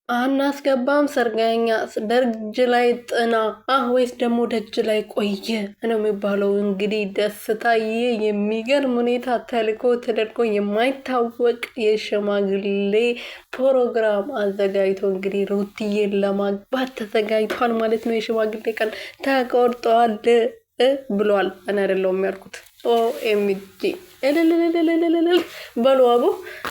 አናስገባም ሰርገኛ ደጅ ላይ ጥና ወይስ ደግሞ ደጅ ላይ ቆየ ነው የሚባለው። እንግዲህ ደስታዬ የሚገርም ሁኔታ ተልኮ ተደርጎ የማይታወቅ የሽማግሌ ፕሮግራም አዘጋጅቶ እንግዲህ ሩትዬን ለማግባት ተዘጋጅቷል ማለት ነው። የሽማግሌ ቀን ተቆርጧል ብሏል። እኔ አይደለሁም ያልኩት። ኦኤምጂ እልልልልልልልል በሉ አቦ።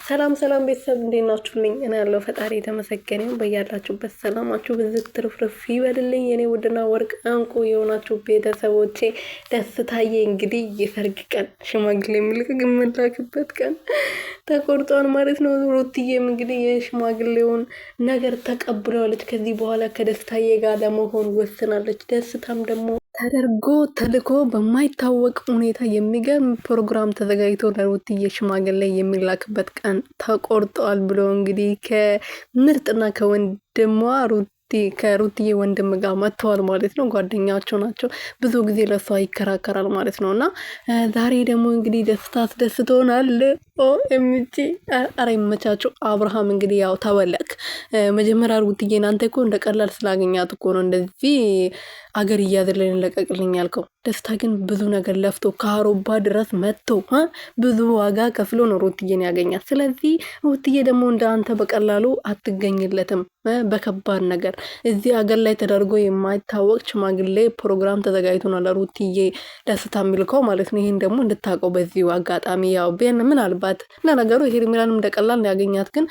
ሰላም ሰላም ቤተሰብ እንዴት ናችሁልኝ? እኔ ያለው ፈጣሪ የተመሰገነ ይሁን። በያላችሁበት ሰላማችሁ ብዝት ትርፍርፍ ይበልልኝ። የኔ ውድና ወርቅ እንቁ የሆናችሁ ቤተሰቦቼ ደስታዬ እንግዲህ የሰርግ ቀን ሽማግሌ የምላክበት ቀን ተቆርጧል ማለት ነው። ሩትዬም እንግዲህ የሽማግሌውን ነገር ተቀብለዋለች። ከዚህ በኋላ ከደስታዬ ጋር ለመሆን ወስናለች። ደስታም ደግሞ ተደርጎ ተልኮ በማይታወቅ ሁኔታ የሚገርም ፕሮግራም ተዘጋጅቶ ለሩትዬ ሽማግሌ የሚላክበት ቀን ተቆርጧል ብሎ እንግዲህ ከምርጥና ከወንድሟ ከሩትዬ ወንድም ጋር መጥተዋል ማለት ነው። ጓደኛቸው ናቸው። ብዙ ጊዜ ለሷ ይከራከራል ማለት ነው። እና ዛሬ ደግሞ እንግዲህ ደስታ አስደስቶናል። ኦኤምጂ አረ ይመቻቸው። አብርሃም እንግዲህ ያው ተበለክ መጀመሪያ ሩትዬን አንተ እኮ እንደ ቀላል ስላገኛት እኮ ነው እንደዚህ አገር እያዘለን ለቀቅልኝ ያልከው። ደስታ ግን ብዙ ነገር ለፍቶ ከአውሮፓ ድረስ መጥቶ ብዙ ዋጋ ከፍሎ ነው ሩትዬን ያገኛት። ስለዚህ ሩትዬ ደግሞ እንደ አንተ በቀላሉ አትገኝለትም። በከባድ ነገር እዚህ አገር ላይ ተደርጎ የማይታወቅ ሽማግሌ ፕሮግራም ተዘጋጅቶ ነው ለሩትዬ ደስታ የሚልከው ማለት ነው። ይህን ደግሞ እንድታውቀው በዚሁ አጋጣሚ ያው ምናልባት ለነገሩ ሄርሜላንም እንደ ቀላል ያገኛት፣ ግን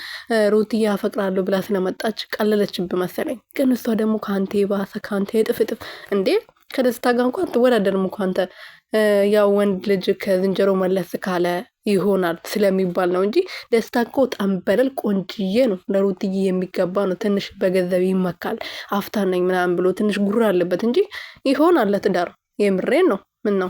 ሩትዬ አፈቅራለሁ ብላ ስለመጣች ቀለለችብ መሰለኝ። ግን እሷ ደግሞ ከአንተ የባሰ ከአንተ የጥፍጥፍ እንዴ ከደስታ ጋር እንኳን ትወዳደርም እኮ አንተ። ያው ወንድ ልጅ ከዝንጀሮ መለስ ካለ ይሆናል ስለሚባል ነው እንጂ ደስታ እኮ ጠንበለል ቆንጅዬ ነው። ለሩትዬ የሚገባ ነው። ትንሽ በገንዘብ ይመካል። አፍታነኝ ምናምን ብሎ ትንሽ ጉራ አለበት እንጂ ይሆናል ለትዳር። የምሬን ነው። ምን ነው